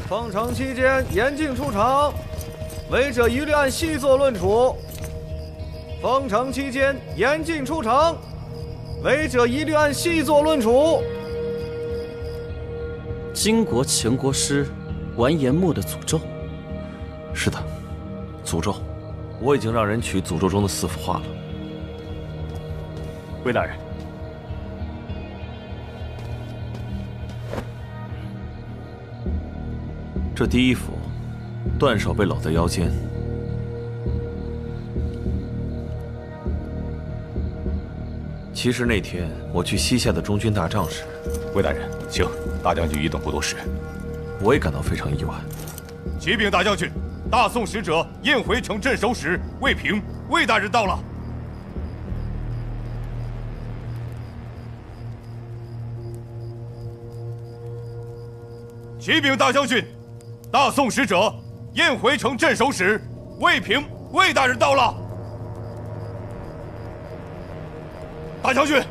奉承期间严禁出场，违者一律按细作论处。奉承期间严禁出场，违者一律按细作论处。金国前国师完颜墨的诅咒。是的，诅咒，我已经让人取诅咒中的4幅画了。魏大人，这第1幅，断手被搂在腰间。其实那天我去西夏的中军大帐时，魏大人，请大将军一等不多时。我也感到非常意外。启禀大将军，大宋使者燕回城镇守使魏平魏大人到了。启禀大将军，大宋使者燕回城镇守使魏平魏大人到了。大将军，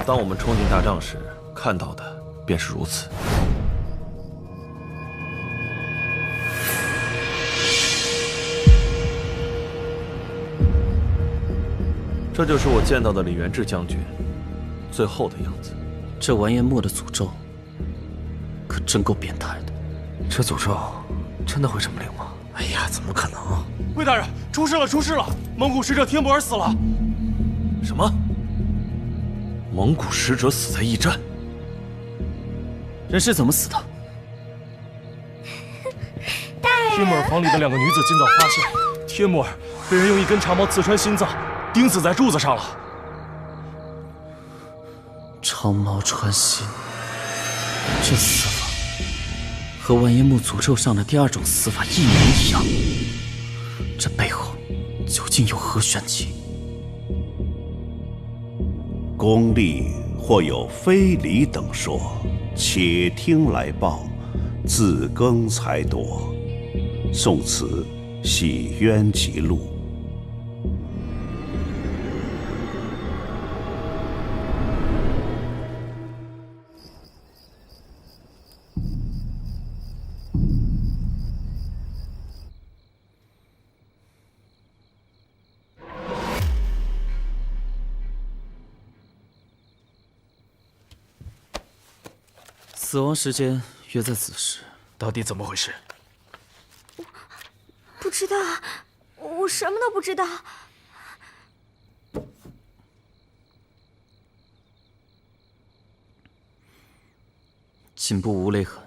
当我们冲进大帐时，看到的便是如此。这就是我见到的李元志将军最后的样子。这完颜墨的诅咒可真够变态的。这诅咒真的会这么灵吗？哎呀，怎么可能？魏大人，出事了，出事了！蒙古使者天不儿死了。什么？蒙古使者死在驿站？人是怎么死的？天木儿房里的2个女子今早发现，天木儿被人用一根长矛刺穿心脏，钉死在柱子上了。长矛穿心，这死法和完颜墨诅咒上的第2种死法一模一样。这背后究竟有何玄机？公吏或有非礼等说，且听来报，自更才夺。宋词系冤集录。死亡时间约在子时。到底怎么回事？不知道，我什么都不知道。颈部无勒痕，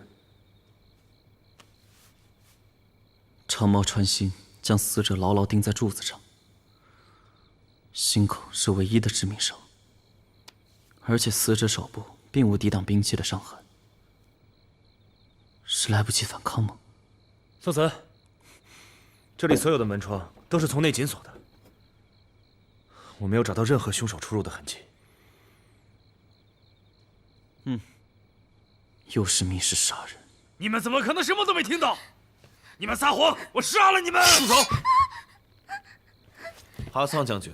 长矛穿心，将死者牢牢钉在柱子上。心口是唯一的致命伤，而且死者手部并无抵挡兵器的伤痕。是来不及反抗吗？宋岑，这里所有的门窗都是从内紧锁的，我没有找到任何凶手出入的痕迹。又是密室杀人！你们怎么可能什么都没听到？你们撒谎，我杀了你们！住手！哈桑将军，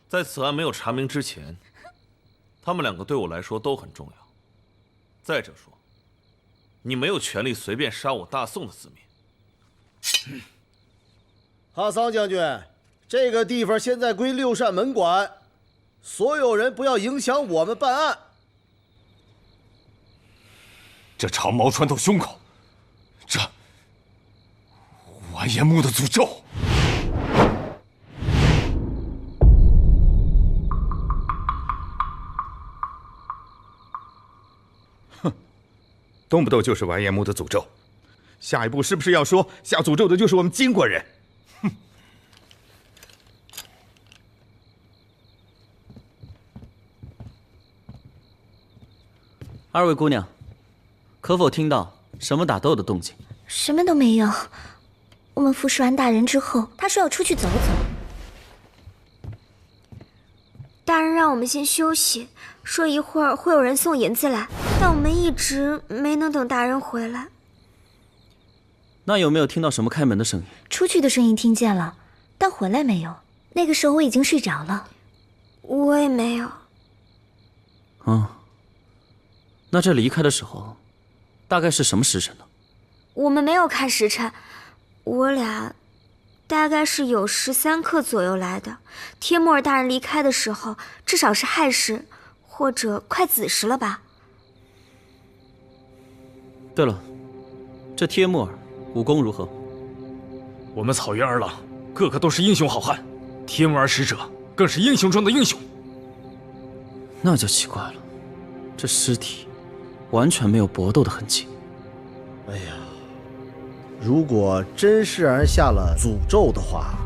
在此案没有查明之前，他们2个对我来说都很重要。再者说，你没有权利随便杀我大宋的子民。哈桑将军，这个地方现在归6扇门管，所有人不要影响我们办案。这长矛穿透胸口，这完颜墨的诅咒。动不动就是完颜墨的诅咒，下一步是不是要说下诅咒的就是我们金国人？哼！2位姑娘，可否听到什么打斗的动静？什么都没有。我们服侍完大人之后，他说要出去走走。大人让我们先休息，说一会儿会有人送银子来，但我们一直没能等大人回来。那有没有听到什么开门的声音？出去的声音听见了，但回来没有。那个时候我已经睡着了。我也没有。那这离开的时候，大概是什么时辰呢？我们没有看时辰，我俩大概是有13刻左右来的。帖木儿大人离开的时候，至少是亥时，或者快子时了吧。对了，这帖木儿武功如何？我们草原儿郎个个都是英雄好汉，帖木儿使者更是英雄中的英雄。那就奇怪了，这尸体完全没有搏斗的痕迹。哎呀，如果真是让人下了诅咒的话，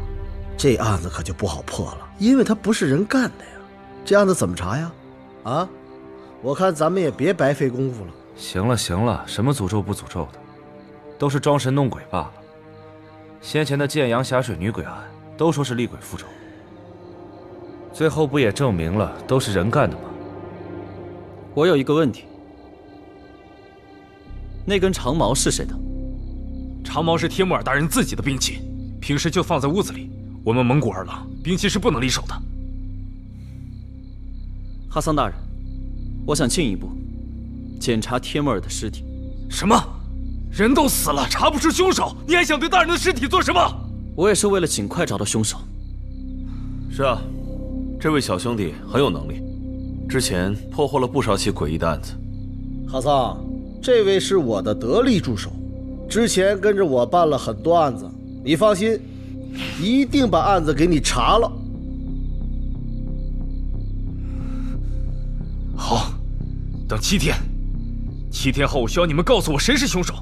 这案子可就不好破了，因为他不是人干的呀。这案子怎么查呀？啊，我看咱们也别白费功夫了。行了行了，什么诅咒不诅咒的，都是装神弄鬼罢了。先前的建阳霞水女鬼案，都说是厉鬼复仇，最后不也证明了都是人干的吗？我有一个问题，那根长矛是谁的？长矛是帖木儿大人自己的兵器，平时就放在屋子里。我们蒙古儿郎兵器是不能离手的。哈桑大人，我想进一步检查帖木儿的尸体。什么？人都死了，查不出凶手，你还想对大人的尸体做什么？我也是为了尽快找到凶手。是啊，这位小兄弟很有能力，之前破获了不少起诡异的案子。哈桑，这位是我的得力助手，之前跟着我办了很多案子，你放心，一定把案子给你查了。好，等7天，7天后我需要你们告诉我谁是凶手，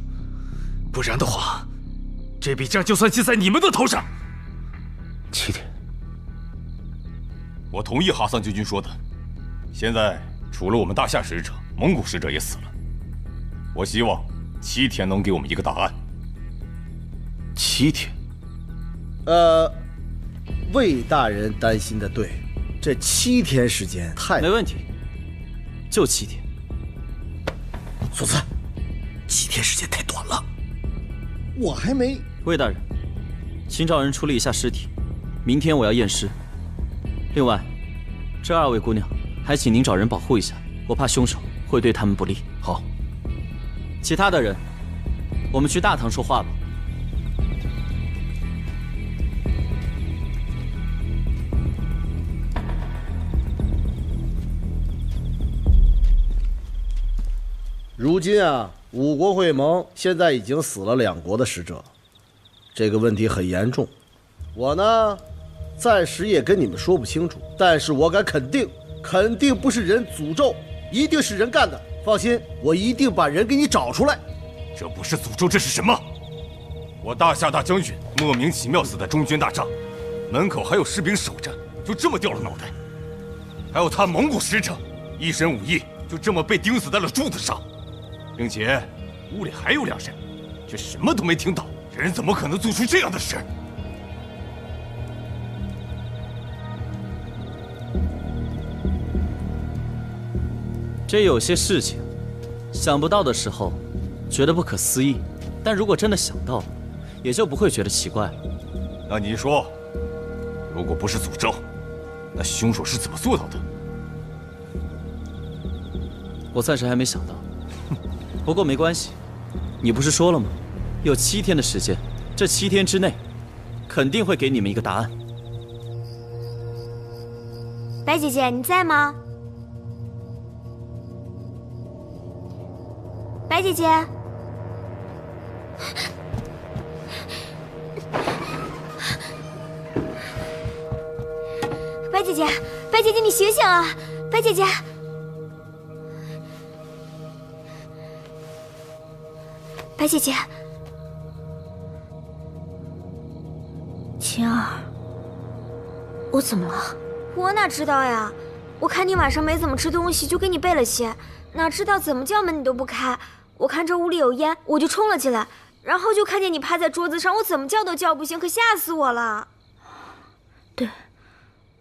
不然的话，这笔账就算记在你们的头上。7天。我同意哈桑将军说的。现在除了我们大夏使者，蒙古使者也死了。我希望7天能给我们一个答案。7天？魏大人担心的对，这7天时间太……没问题，就7天。索斯，7天时间太短了，我还没……魏大人，请找人处理一下尸体，明天我要验尸。另外，这2位姑娘，还请您找人保护一下，我怕凶手会对他们不利。好。其他的人，我们去大堂说话吧。如今啊，五国会盟现在已经死了2国的使者，这个问题很严重。我呢，暂时也跟你们说不清楚，但是我敢肯定，肯定不是人诅咒，一定是人干的。放心，我一定把人给你找出来。这不是诅咒，这是什么？我大夏大将军莫名其妙死在中军大帐，门口还有士兵守着，就这么掉了脑袋。还有他蒙古使者，一身武艺就这么被钉死在了柱子上，并且屋里还有2人，却什么都没听到。人怎么可能做出这样的事？这有些事情，想不到的时候，觉得不可思议；但如果真的想到了，也就不会觉得奇怪了。那你说，如果不是诅咒，那凶手是怎么做到的？我暂时还没想到，不过没关系，你不是说了吗？有7天的时间，这7天之内，肯定会给你们一个答案。白姐姐，你在吗？白姐姐，白姐姐，白姐姐，你醒醒啊！白姐姐，白姐姐，晴儿，我怎么了？我哪知道呀？我看你晚上没怎么吃东西，就给你备了些，哪知道怎么叫门你都不开。我看这屋里有烟，我就冲了进来，然后就看见你趴在桌子上，我怎么叫都叫不醒，可吓死我了。对，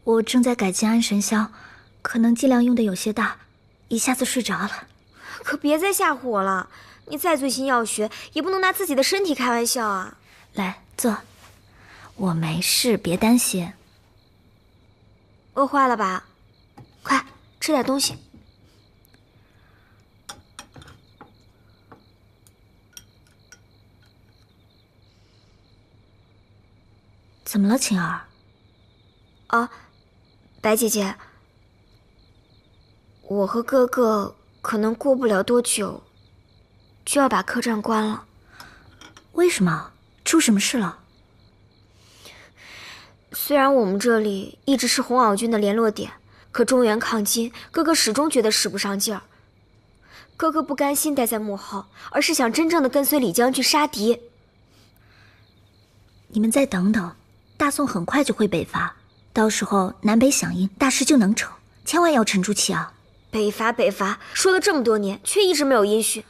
我正在改进安神香，可能剂量用的有些大，一下子睡着了。可别再吓唬我了，你再醉心要学，也不能拿自己的身体开玩笑啊。来，坐，我没事，别担心。饿坏了吧？快吃点东西。怎么了，晴儿？啊，白姐姐，我和哥哥可能过不了多久就要把客栈关了。为什么？出什么事了？虽然我们这里一直是红袄军的联络点，可中原抗金，哥哥始终觉得使不上劲儿。哥哥不甘心待在幕后，而是想真正的跟随李将军杀敌。你们再等等，大宋很快就会北伐，到时候南北响应，大事就能成，千万要沉住气啊！北伐，说了这么多年，却一直没有音讯，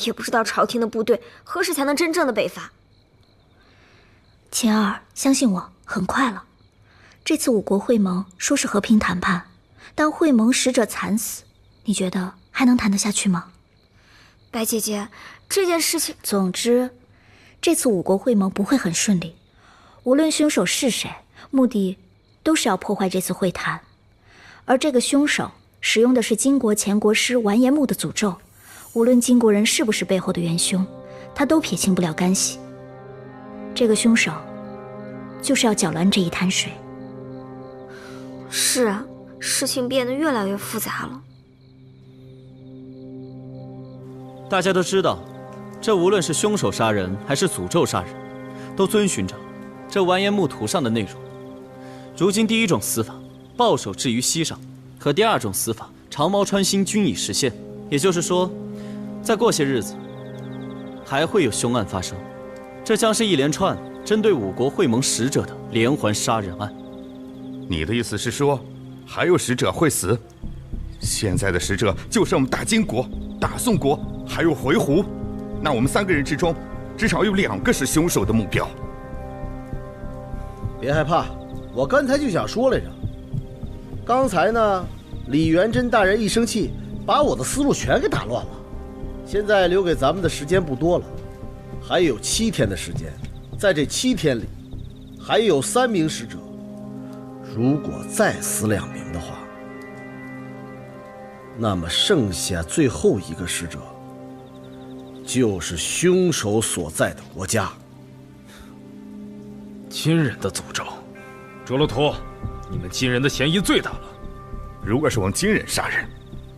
也不知道朝廷的部队何时才能真正的北伐。晴儿，相信我，很快了。这次五国会盟说是和平谈判，但会盟使者惨死，你觉得还能谈得下去吗？白姐姐，这件事情……总之，这次五国会盟不会很顺利。无论凶手是谁，目的都是要破坏这次会谈。而这个凶手使用的是金国前国师完颜穆的诅咒，无论金国人是不是背后的元凶，他都撇清不了干系。这个凶手就是要搅乱这一滩水。是啊，事情变得越来越复杂了。大家都知道，这无论是凶手杀人还是诅咒杀人，都遵循着这完颜穆图上的内容。如今第一种死法，抱手置于膝上，和第二种死法，长矛穿心，均已实现。也就是说，再过些日子，还会有凶案发生。这将是一连串针对五国会盟使者的连环杀人案。你的意思是说，还有使者会死？现在的使者就剩我们大金国、大宋国，还有回鹘。那我们3个人之中，至少有2个是凶手的目标。别害怕，我刚才就想说来着。刚才呢，李元贞大人一生气，把我的思路全给打乱了。现在留给咱们的时间不多了，还有7天的时间。在这7天里，还有3名使者。如果再死2名的话，那么剩下最后一个使者，就是凶手所在的国家。金人的诅咒，卓罗图，你们金人的嫌疑最大了。如果是我们金人杀人，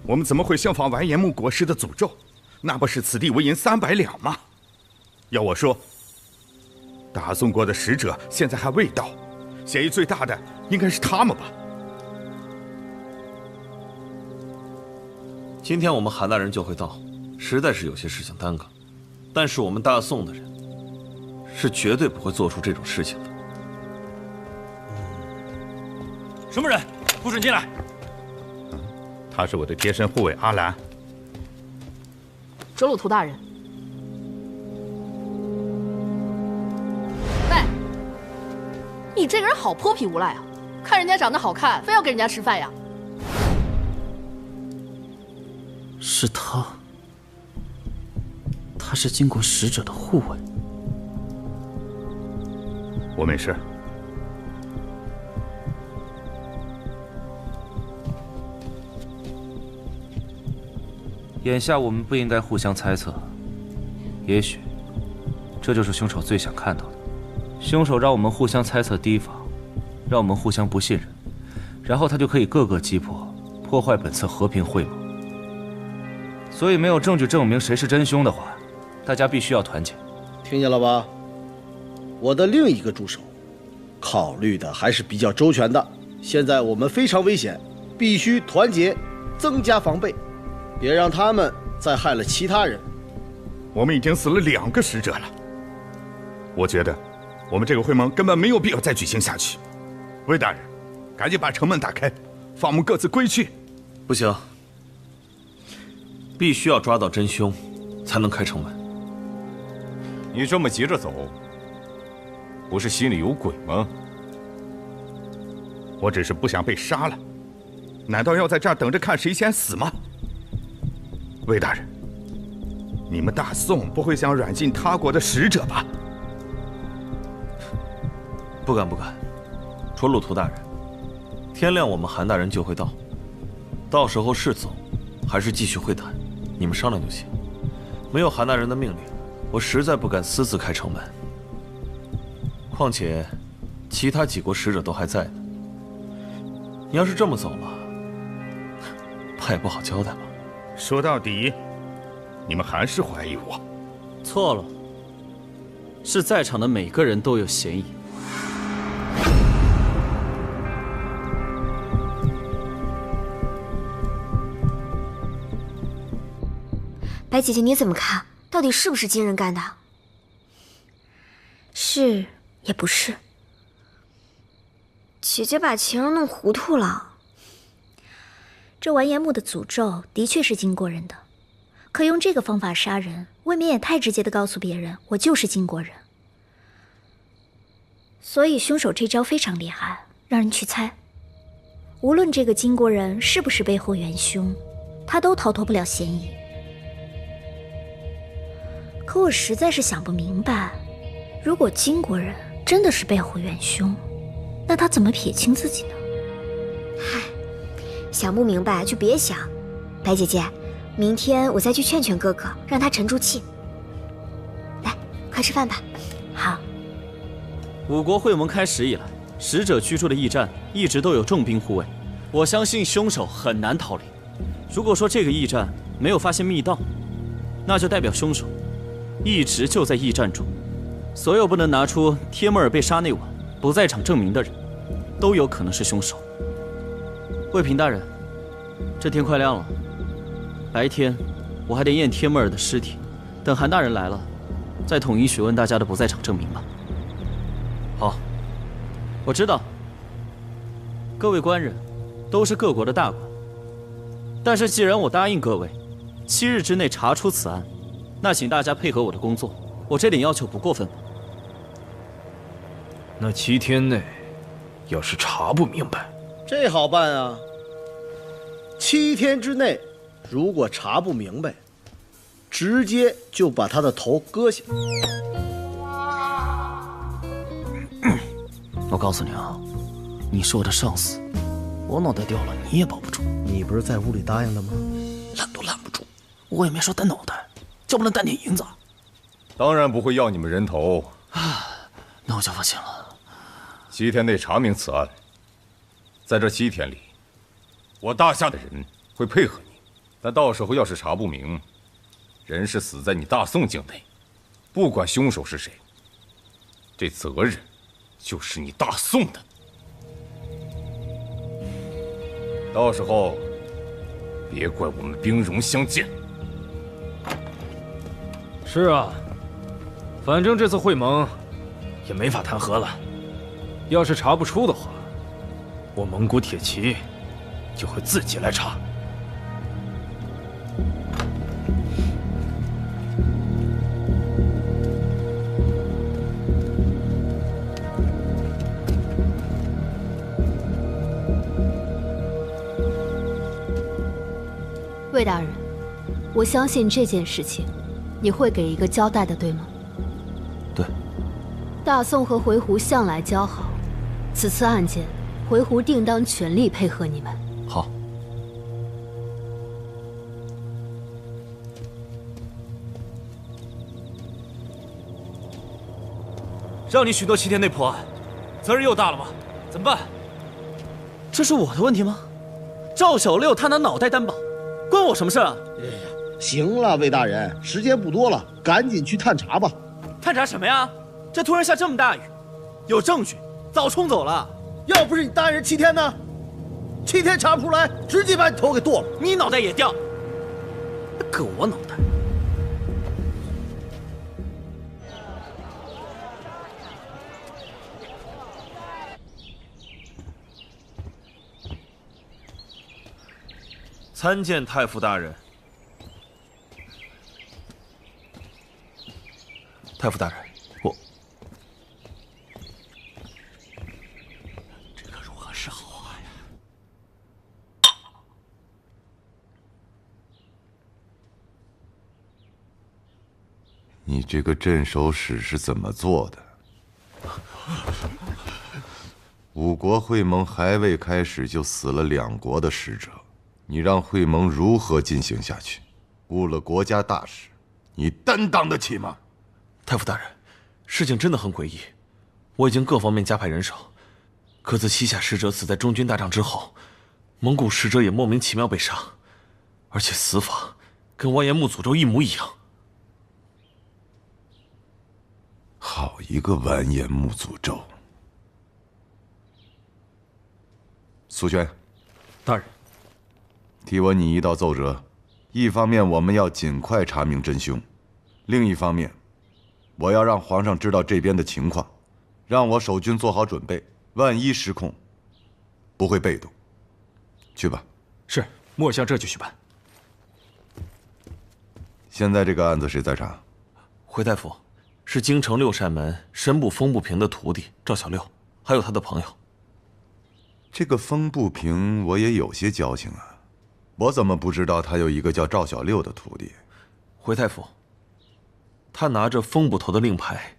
我们怎么会效仿完颜穆国师的诅咒？那不是此地无银300两吗？要我说，大宋国的使者现在还未到，嫌疑最大的应该是他们吧。今天我们韩大人就会到，实在是有些事情耽搁，但是我们大宋的人是绝对不会做出这种事情的。什么人？不准进来！他是我的贴身护卫阿兰。哲鲁图大人。喂，你这个人好泼皮无赖啊！看人家长得好看，非要跟人家吃饭呀？是他，他是金国使者的护卫。我没事。眼下我们不应该互相猜测，也许这就是凶手最想看到的。凶手让我们互相猜测提防，让我们互相不信任，然后他就可以各个击破，破坏本次和平会盟。所以没有证据证明谁是真凶的话，大家必须要团结。听见了吧？我的另一个助手考虑的还是比较周全的。现在我们非常危险，必须团结，增加防备，别让他们再害了其他人。我们已经死了2个使者了，我觉得我们这个会盟根本没有必要再举行下去。魏大人，赶紧把城门打开，放我们各自归去。不行，必须要抓到真凶，才能开城门。你这么急着走，不是心里有鬼吗？我只是不想被杀了，难道要在这儿等着看谁先死吗？魏大人，你们大宋不会想软禁他国的使者吧？不敢不敢，说路途大人，天亮我们韩大人就会到，到时候是走，还是继续会谈，你们商量就行。没有韩大人的命令，我实在不敢私自开城门。况且，其他几国使者都还在呢。你要是这么走了，怕也不好交代吧？说到底，你们还是怀疑我。错了，是在场的每个人都有嫌疑。白姐姐，你怎么看？到底是不是金人干的？是也不是。姐姐把晴儿弄糊涂了。这完颜木的诅咒的确是金国人的，可用这个方法杀人，未免也太直接的告诉别人我就是金国人。所以凶手这招非常厉害，让人去猜。无论这个金国人是不是背后元凶，他都逃脱不了嫌疑。可我实在是想不明白，如果金国人真的是背后元凶，那他怎么撇清自己呢？嗨，想不明白就别想。白姐姐，明天我再去劝劝哥哥，让他沉住气。来，快吃饭吧。好。五国会盟开始以来，使者居住的驿站一直都有重兵护卫，我相信凶手很难逃离。如果说这个驿站没有发现密道，那就代表凶手一直就在驿站中。所有不能拿出帖木儿被杀那晚不在场证明的人，都有可能是凶手。卫平大人，这天快亮了，白天我还得验帖木儿的尸体，等韩大人来了，再统一询问大家的不在场证明吧。好，我知道，各位官人都是各国的大官，但是既然我答应各位7日之内查出此案，那请大家配合我的工作，我这点要求不过分吧？那7天内，要是查不明白，这好办啊。7天之内，如果查不明白，直接就把他的头割下。我告诉你啊，你是我的上司，我脑袋掉了你也保不住。你不是在屋里答应的吗？拦都拦不住，我也没说单脑袋，就不能单点银子？当然不会要你们人头。那我就放心了。7天内查明此案，在这7天里，我大夏的人会配合你。但到时候要是查不明，人是死在你大宋境内，不管凶手是谁，这责任就是你大宋的。到时候别怪我们兵戎相见。是啊，反正这次会盟也没法谈和了。要是查不出的话，我蒙古铁骑就会自己来查。魏大人，我相信这件事情，你会给一个交代的，对吗？对。大宋和回鹘向来交好，此次案件，回鹘定当全力配合你们。好。让你许诺7天内破案，责任又大了吗？怎么办？这是我的问题吗？赵小六他拿脑袋担保，关我什么事啊？哎呀，行了，魏大人，时间不多了，赶紧去探查吧。探查什么呀？这突然下这么大雨，有证据早冲走了。要不是你答应人7天呢，7天查不出来，直接把你头给剁了。你脑袋也掉，割我脑袋。参见太傅大人。太傅大人，我这可如何是好啊呀？你这个镇守使是怎么做的？五国会盟还未开始就死了2国的使者，你让会盟如何进行下去？误了国家大事，你担当得起吗？太傅大人，事情真的很诡异，我已经各方面加派人手，可自西夏使者死在中军大帐之后，蒙古使者也莫名其妙被杀，而且死法跟完颜穆诅咒一模一样。好一个完颜穆诅咒！苏轩，大人，替我拟一道奏折。一方面，我们要尽快查明真凶；另一方面，我要让皇上知道这边的情况，让我守军做好准备，万一失控，不会被动。去吧。是，末将这就去办。现在这个案子谁在查？回大夫，是京城六扇门申部风不平的徒弟赵小六，还有他的朋友。这个风不平，我也有些交情啊。我怎么不知道他有一个叫赵小六的徒弟？回太傅，他拿着风捕头的令牌，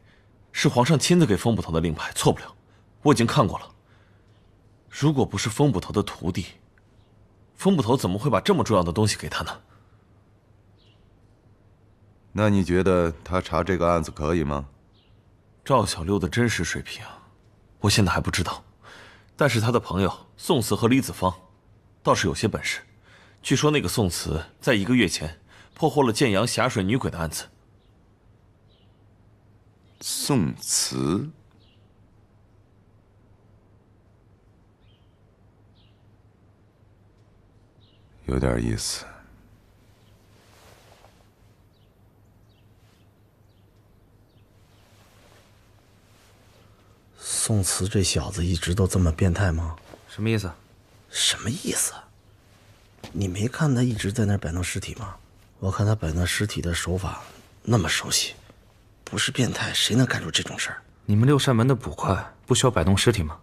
是皇上亲自给风捕头的令牌，错不了。我已经看过了。如果不是风捕头的徒弟，风捕头怎么会把这么重要的东西给他呢？那你觉得他查这个案子可以吗？赵小六的真实水平，我现在还不知道。但是他的朋友宋慈和李子方，倒是有些本事。据说那个宋慈在1个月前破获了建阳霞水女鬼的案子。宋慈，有点意思。宋慈这小子一直都这么变态吗？什么意思？什么意思？你没看他一直在那儿摆弄尸体吗？我看他摆弄尸体的手法那么熟悉，不是变态谁能干出这种事儿？你们六扇门的捕快不需要摆弄尸体吗？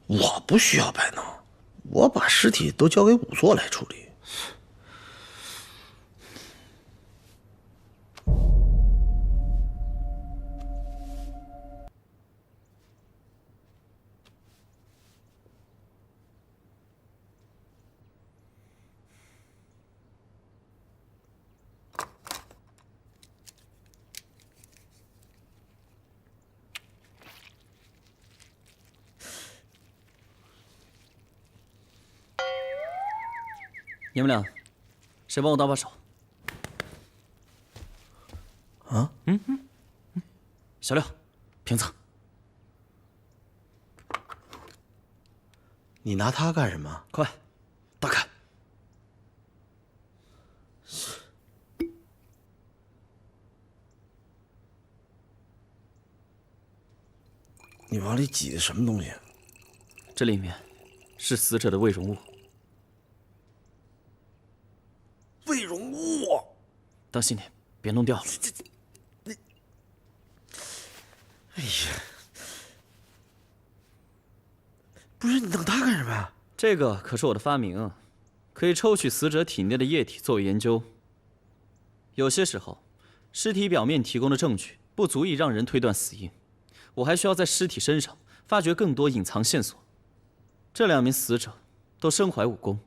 我不需要摆弄，我把尸体都交给仵作来处理。你们俩，谁帮我搭把手？啊？小六，瓶子。你拿它干什么？快，打开。你往里挤的什么东西？这里面是死者的胃容物。胃容物，当心点，别弄掉了。哎呀，不是你弄它干什么呀？这个可是我的发明，可以抽取死者体内的液体作为研究。有些时候，尸体表面提供的证据不足以让人推断死因，我还需要在尸体身上发掘更多隐藏线索。这2名死者都身怀武功，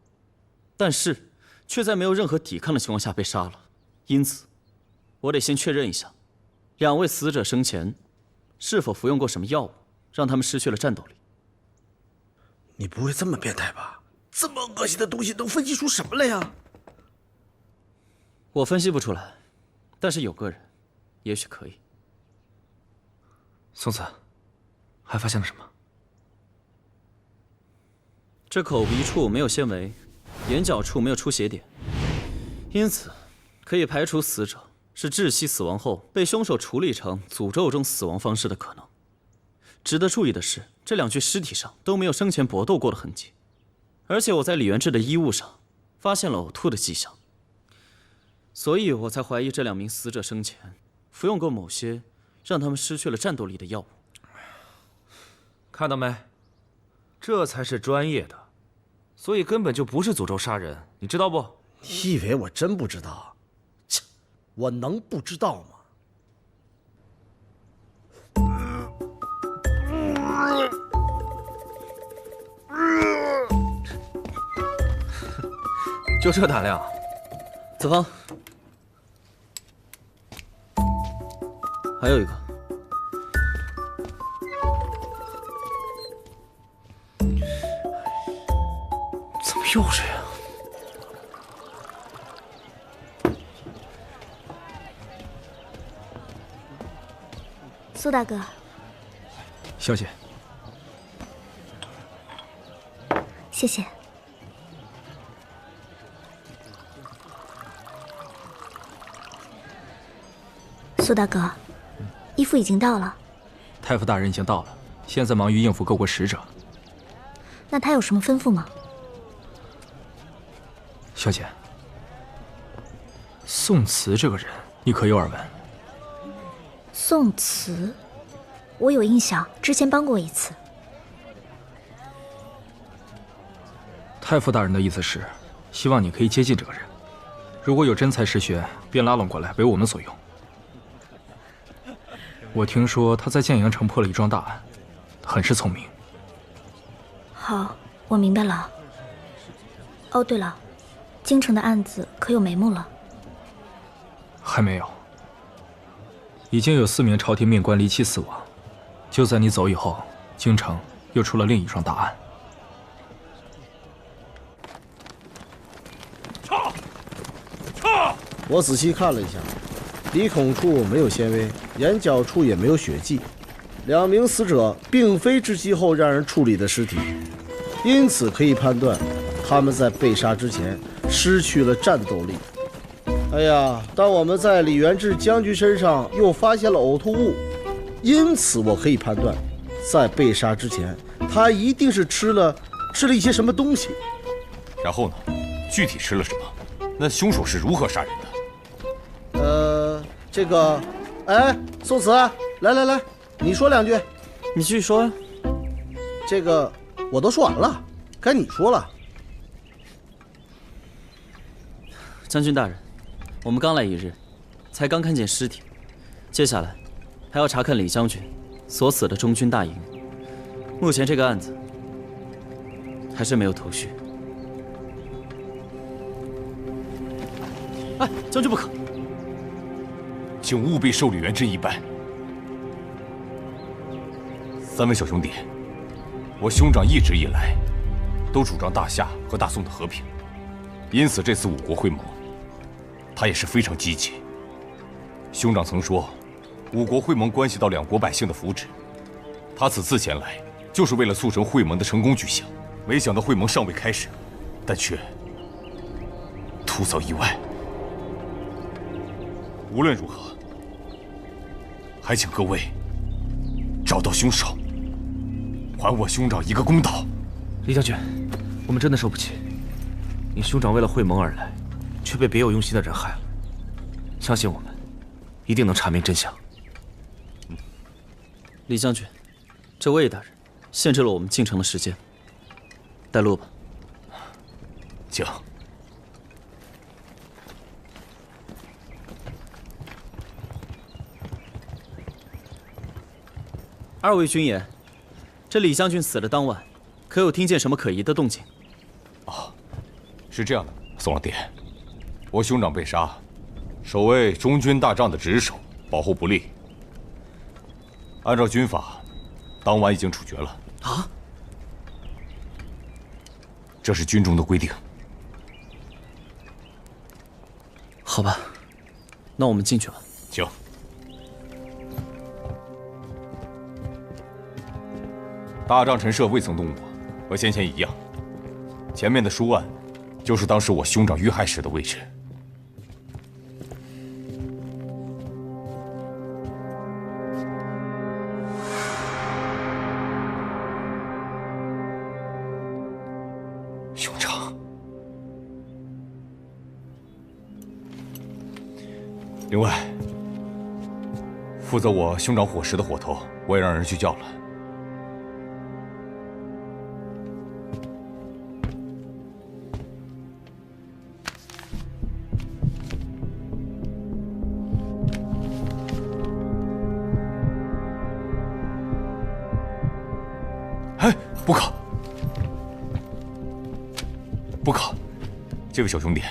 但是却在没有任何抵抗的情况下被杀了，因此，我得先确认一下，2位死者生前是否服用过什么药物，让他们失去了战斗力。你不会这么变态吧？这么恶心的东西都分析出什么来呀？我分析不出来，但是有个人，也许可以。宋慈，还发现了什么？这口鼻处没有纤维。眼角处没有出血点，因此可以排除死者是窒息死亡后被凶手处理成诅咒中死亡方式的可能。值得注意的是，这2具尸体上都没有生前搏斗过的痕迹，而且我在李元志的衣物上发现了呕吐的迹象，所以我才怀疑这2名死者生前服用过某些让他们失去了战斗力的药物。看到没？这才是专业的。所以根本就不是诅咒杀人，你知道不？你以为我真不知道？切，我能不知道吗？就这胆量？子方，还有一个。怎么又这样？苏大哥，小姐，谢谢。苏大哥，义父已经到了。太傅大人已经到了，现在忙于应付各国使者。那他有什么吩咐吗？小姐，宋慈这个人，你可有耳闻？宋慈，我有印象，之前帮过一次。太傅大人的意思是，希望你可以接近这个人，如果有真才实学，便拉拢过来为我们所用。我听说他在建阳城破了一桩大案，很是聪明。好，我明白了。哦，对了，京城的案子可有眉目了？还没有，已经有4名朝廷命官离奇死亡。就在你走以后，京城又出了另一桩大案。我仔细看了一下，鼻孔处没有纤维，眼角处也没有血迹，2名死者并非窒息后让人处理的尸体，因此可以判断他们在被杀之前失去了战斗力。哎呀，但我们在李元志将军身上又发现了呕吐物，因此我可以判断，在被杀之前，他一定是吃了一些什么东西。然后呢？具体吃了什么？那凶手是如何杀人的？这个，哎，宋慈，来，你说2句。你继续说呀。这个我都说完了，该你说了。将军大人，我们刚来1日，才刚看见尸体，接下来还要查看李将军所死的中军大营。目前这个案子还是没有头绪。哎，将军不可！请务必受李元珍一拜。3位小兄弟，我兄长一直以来都主张大夏和大宋的和平，因此这次5国会盟，他也是非常积极。兄长曾说，5国会盟关系到2国百姓的福祉，他此次前来就是为了促成会盟的成功举行。没想到会盟尚未开始，但却突遭意外。无论如何，还请各位找到凶手，还我兄长一个公道。李将军，我们真的受不起，你兄长为了会盟而来，却被别有用心的人害了。相信我们，一定能查明真相。李将军，这魏大人限制了我们进城的时间，带路吧。请。2位军爷，这李将军死的当晚，可有听见什么可疑的动静？哦，是这样的，宋老弟，我兄长被杀，守卫中军大帐的职守保护不力，按照军法，当晚已经处决了。啊？这是军中的规定。好吧，那我们进去吧。请。大帐陈设未曾动过，和先前一样。前面的书案，就是当时我兄长遇害时的位置。兄长。另外，负责我兄长伙食的伙头，我也让人去叫了。不可！这位小兄弟，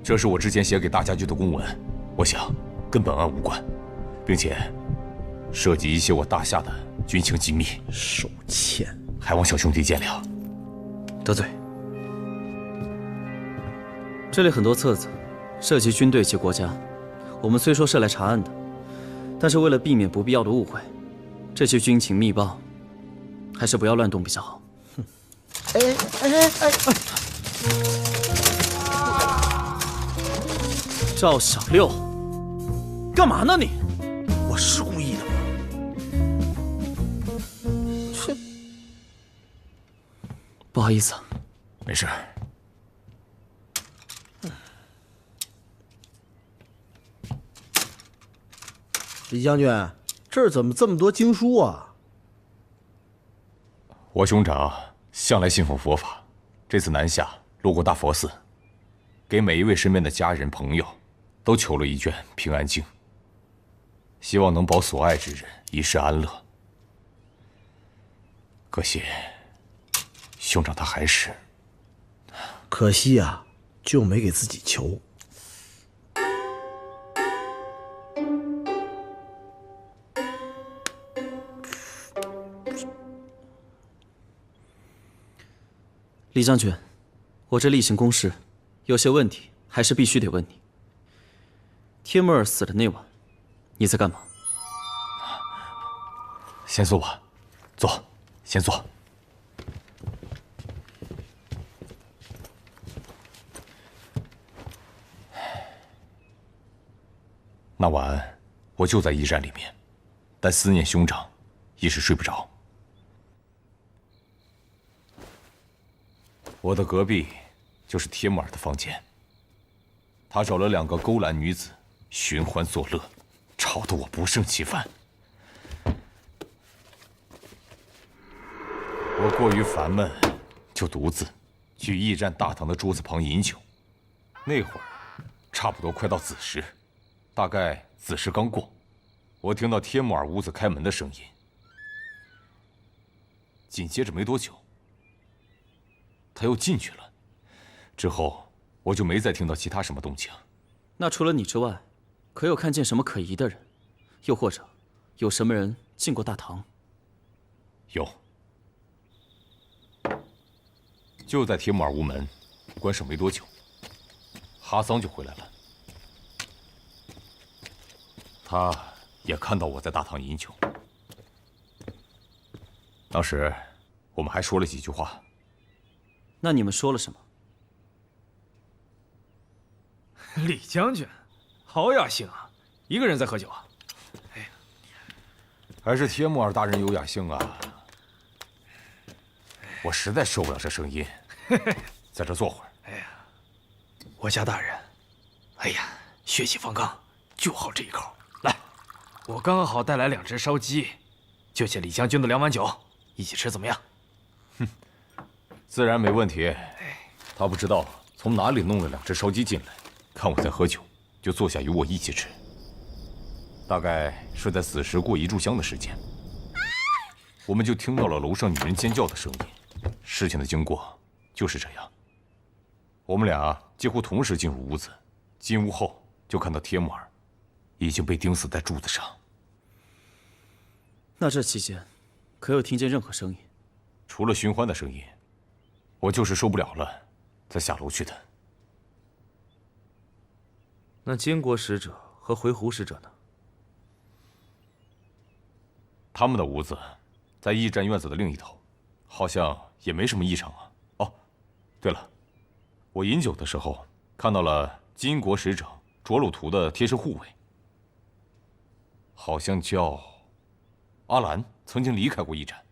这是我之前写给大家局的公文，我想跟本案无关，并且涉及一些我大夏的军情机密，手欠，还望小兄弟见谅。得罪。这里很多册子，涉及军队及国家，我们虽说是来查案的，但是为了避免不必要的误会，这些军情密报，还是不要乱动比较好。赵小六，干嘛呢你？我是故意的吗？切，不好意思啊。没事。李将军，这儿怎么这么多经书啊？我兄长向来信奉佛法，这次南下路过大佛寺，给每一位身边的家人朋友都求了一卷平安经，希望能保所爱之人一世安乐。可惜，兄长他还是……可惜啊，就没给自己求。李将军，我这例行公事，有些问题还是必须得问你。帖木儿死的那晚，你在干嘛？先坐吧，坐，先坐。那晚我就在驿站里面，但思念兄长，一时睡不着。我的隔壁就是帖木儿的房间，他找了2个勾栏女子寻欢作乐，吵得我不胜其烦。我过于烦闷，就独自去驿站大堂的桌子旁饮酒。那会儿差不多快到子时，大概子时刚过，我听到帖木儿屋子开门的声音。紧接着没多久，他又进去了，之后我就没再听到其他什么动静。那除了你之外，可有看见什么可疑的人？又或者，有什么人进过大堂？有，就在帖木儿屋门关上没多久，哈桑就回来了。他也看到我在大堂饮酒，当时我们还说了几句话。那你们说了什么？李将军，好雅兴啊！一个人在喝酒啊？哎呀，还是帖木儿大人有雅兴啊！我实在受不了这声音，在这坐会儿。哎呀，我家大人，哎呀，血气方刚，就好这一口。来，我刚好带来2只烧鸡，就借李将军的2碗酒，一起吃怎么样？哼，自然没问题。他不知道从哪里弄了2只烧鸡进来，看我在喝酒，就坐下与我一起吃。大概是在子时过1炷香的时间，我们就听到了楼上女人尖叫的声音。事情的经过就是这样。我们俩几乎同时进入屋子，进屋后就看到帖木儿已经被钉死在柱子上。那这期间，可有听见任何声音？除了寻欢的声音，我就是受不了了，才下楼去的。那金国使者和回鹘使者呢？他们的屋子在驿站院子的另一头，好像也没什么异常啊。哦，对了，我饮酒的时候看到了金国使者着路图的贴身护卫，好像叫阿兰，曾经离开过驿站。